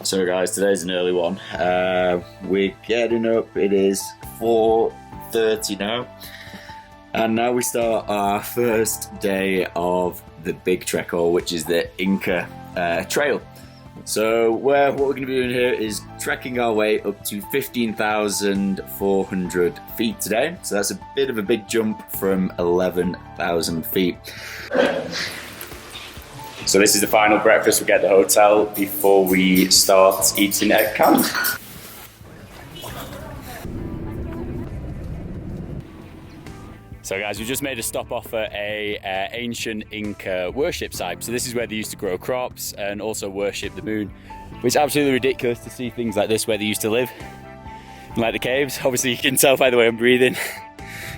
So guys, today's an early one. We're getting up, it is 4:30 now. And now we start our first day of the big trek, or which is the Inca trail. So what we're going to be doing here is trekking our way up to 15,400 feet today. So that's a bit of a big jump from 11,000 feet. So this is the final breakfast we get at the hotel before we start eating at camp. So guys, we just made a stop off at a ancient Inca worship site. So this is where they used to grow crops and also worship the moon, which is absolutely ridiculous to see things like this where they used to live, like the caves. Obviously you can tell by the way I'm breathing.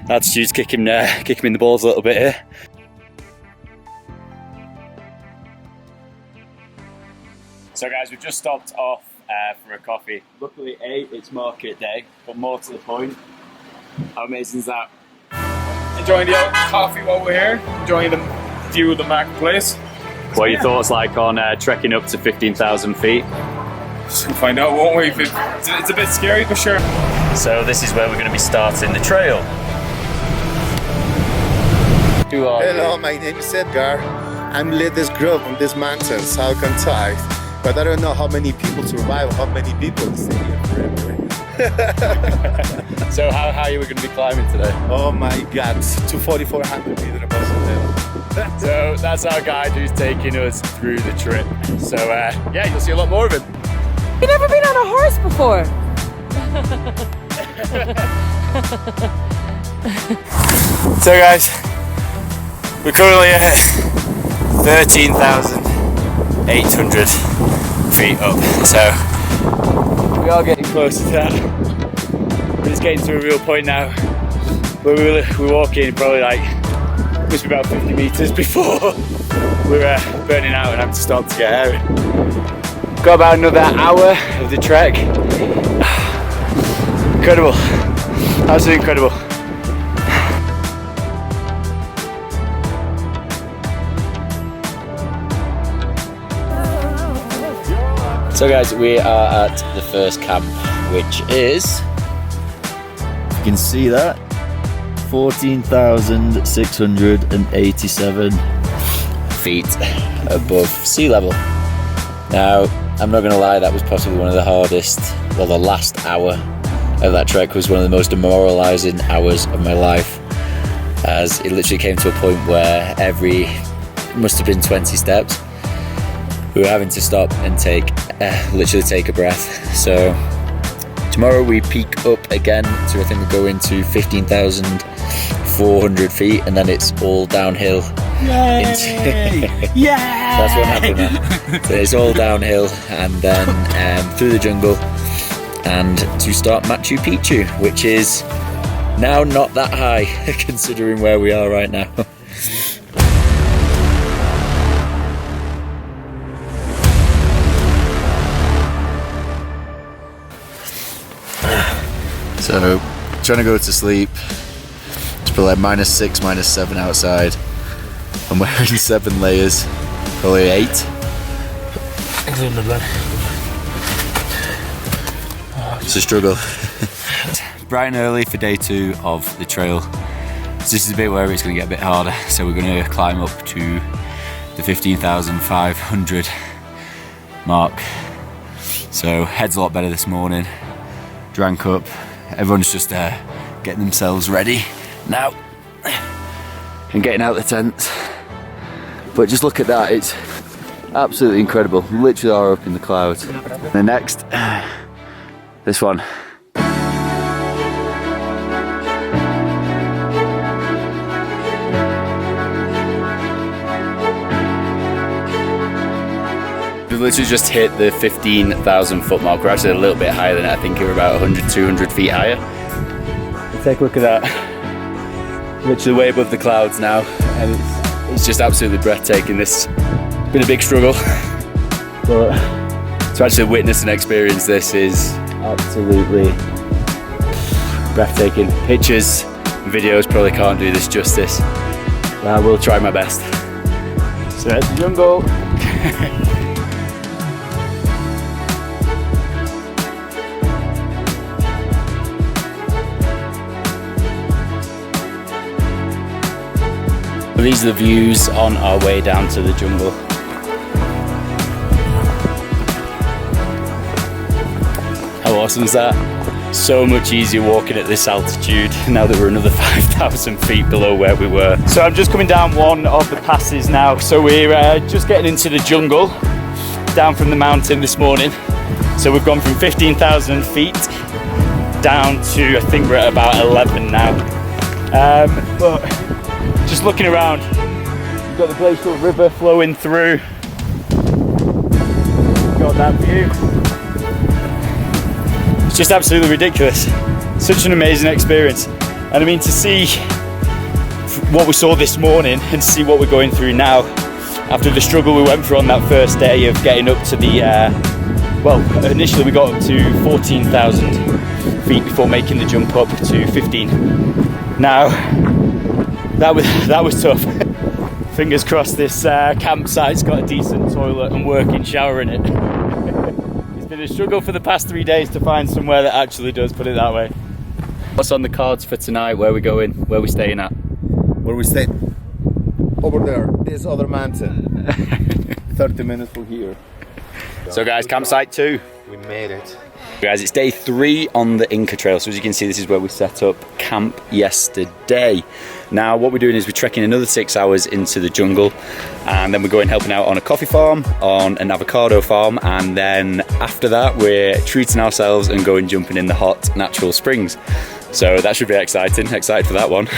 Altitude's kicking me in the balls a little bit here. So guys, we've just stopped off for a coffee. Luckily, it's market day, but more to the point, how amazing is that? Enjoying the old coffee while we're here, enjoying the view of the marketplace. What are your thoughts like on trekking up to 15,000 feet? We'll find out, won't we? It's a bit scary for sure. So this is where we're going to be starting the trail. Hello, my name is Edgar. I'm led this group on this mountain, South Contact. But I don't know how many people survive, how many people stay here forever. So how are you going to be climbing today? Oh my God, to 4,400 meters above sea level. So that's our guide who's taking us through the trip. So yeah, you'll see a lot more of him. You've never been on a horse before. So guys, we're currently at 13,800 feet up. So we are getting close to that. We're just getting to a real point now where we're walking probably like, must be about 50 meters before we're burning out and have to stop to get air. Got about another hour of the trek. Incredible, absolutely incredible. So guys, we are at the first camp, which is, you can see that, 14,687 feet above sea level. Now, I'm not going to lie, that was possibly one of the hardest, well, the last hour of that trek was one of the most demoralising hours of my life, as it literally came to a point where must have been 20 steps, we were having to stop and literally take a breath. So tomorrow we peak up again to, I think we're going to 15,400 feet, and then it's all downhill. Yay! Yeah! That's what happened now. So it's all downhill and then through the jungle and to start Machu Picchu, which is now not that high considering where we are right now. So, trying to go to sleep. It's probably like -6, -7 outside. I'm wearing 7 layers, probably 8. Including the blood. It's a struggle. Bright and early for day 2 of the trail. So this is a bit where it's going to get a bit harder. So we're going to climb up to the 15,500 mark. So head's a lot better this morning. Drank up. Everyone's just getting themselves ready now and getting out the tents. But just look at that, it's absolutely incredible. We literally are up in the clouds. The next, this one. We've literally just hit the 15,000 foot mark. We're actually a little bit higher than it. I think we're about 100, 200 feet higher. Take a look at that. Literally way above the clouds now, and it's just absolutely breathtaking. This has been a big struggle, but to actually witness and experience this is absolutely breathtaking. Pictures, videos probably can't do this justice, but I will try my best. So that's the jungle. But these are the views on our way down to the jungle. How awesome is that? So much easier walking at this altitude now that we're another 5,000 feet below where we were. So I'm just coming down one of the passes now. So we're just getting into the jungle down from the mountain this morning. So we've gone from 15,000 feet down to, I think we're at about 11 now. But just looking around, we've got the glacial river flowing through. Got that view. It's just absolutely ridiculous. Such an amazing experience. And I mean, to see what we saw this morning and see what we're going through now after the struggle we went through on that first day of getting up to the, well, initially we got up to 14,000 feet before making the jump up to 15. Now, that was tough. Fingers crossed this campsite's got a decent toilet and working shower in it. It's been a struggle for the past 3 days to find somewhere that actually does, put it that way. What's on the cards for tonight? Where are we going? Where are we staying at? Where we stayed? Over there, this other mountain. 30 minutes from here. So guys, campsite 2. We made it. Guys, it's day 3 on the Inca Trail. So as you can see, this is where we set up camp yesterday. Now what we're doing is we're trekking another 6 hours into the jungle, and then we're going helping out on a coffee farm, on an avocado farm, and then after that we're treating ourselves and going jumping in the hot natural springs. So that should be exciting. Excited for that one.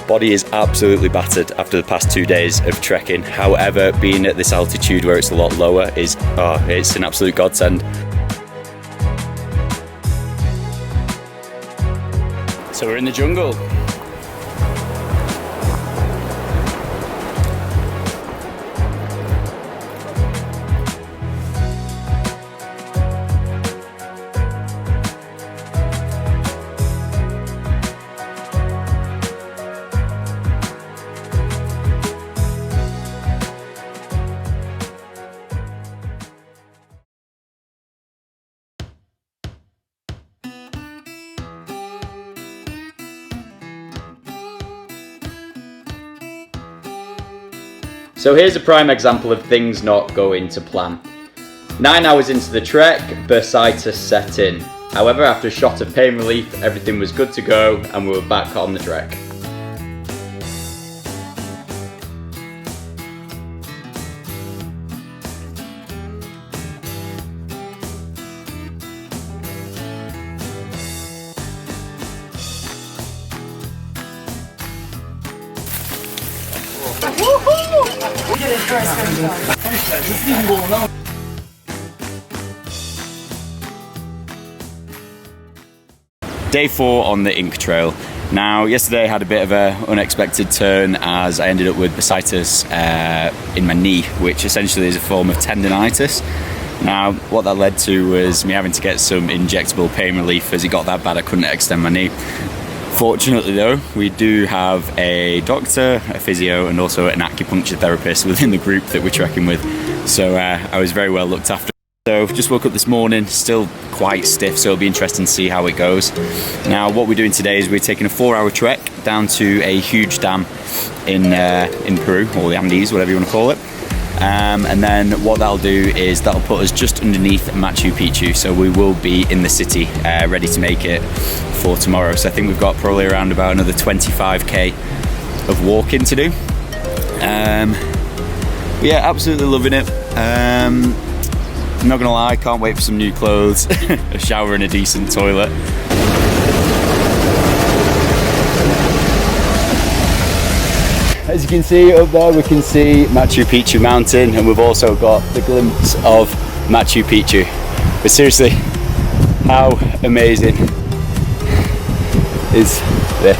Body is absolutely battered after the past 2 days of trekking. However, being at this altitude where it's a lot lower is, it's an absolute godsend. So we're in the jungle. So here's a prime example of things not going to plan. 9 hours into the trek, bursitis set in. However, after a shot of pain relief, everything was good to go and we were back on the trek. Day 4 on the Inca Trail. Now, yesterday I had a bit of an unexpected turn as I ended up with bursitis in my knee, which essentially is a form of tendonitis. Now, what that led to was me having to get some injectable pain relief as it got that bad I couldn't extend my knee. Fortunately though, we do have a doctor, a physio, and also an acupuncture therapist within the group that we're trekking with. So I was very well looked after. So just woke up this morning, still quite stiff, so it'll be interesting to see how it goes. Now what we're doing today is we're taking a 4-hour trek down to a huge dam in Peru, or the Andes, whatever you want to call it. And then what that'll do is that'll put us just underneath Machu Picchu, so we will be in the city, ready to make it for tomorrow. So I think we've got probably around about another 25k of walking to do. But yeah, absolutely loving it. I'm not gonna lie, can't wait for some new clothes, a shower and a decent toilet. As you can see up there, we can see Machu Picchu mountain, and we've also got the glimpse of Machu Picchu. But seriously, how amazing is this?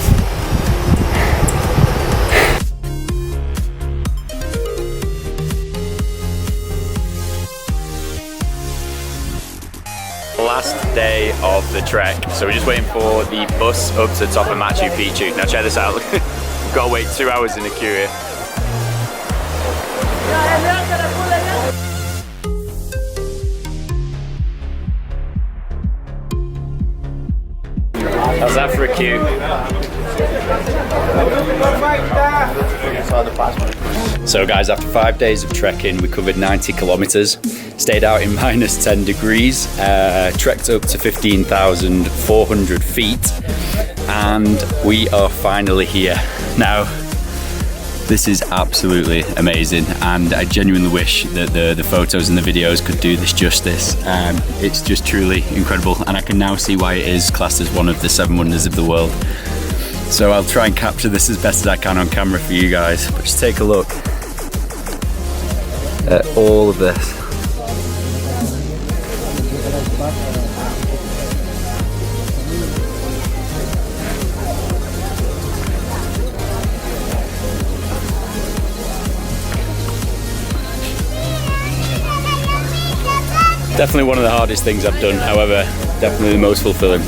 Last day of the trek, so we're just waiting for the bus up to the top of Machu Picchu. Now check this out. We've got to wait 2 hours in a queue here. How's that for a queue? So guys, after 5 days of trekking, we covered 90 kilometers, stayed out in minus 10 degrees, trekked up to 15,400 feet, and we are finally here. Now, this is absolutely amazing, and I genuinely wish that the photos and the videos could do this justice. It's just truly incredible, and I can now see why it is classed as one of the 7 wonders of the world. So I'll try and capture this as best as I can on camera for you guys, but just take a look at all of this. Definitely one of the hardest things I've done, however, definitely the most fulfilling.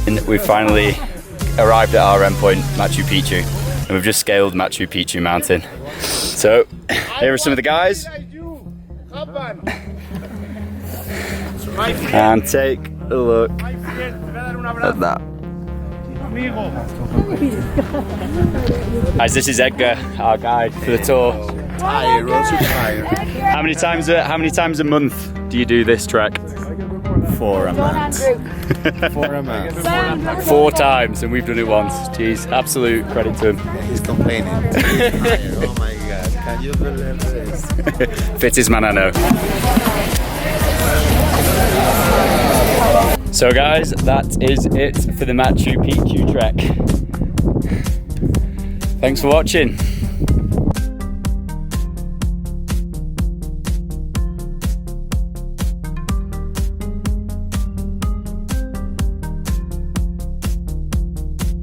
And we finally arrived at our endpoint, Machu Picchu, and we've just scaled Machu Picchu mountain. So here are some of the guys. And take a look at that. Guys, this is Edgar, our guide for the tour. Tired, also tired. How many times a month do you do this trek? 4 a month. 4 a month. 4 times, and we've done it once. Jeez, absolute credit to him. He's complaining. Oh my god, can you believe this? Fittest man I know. So guys, that is it for the Machu Picchu trek. Thanks for watching.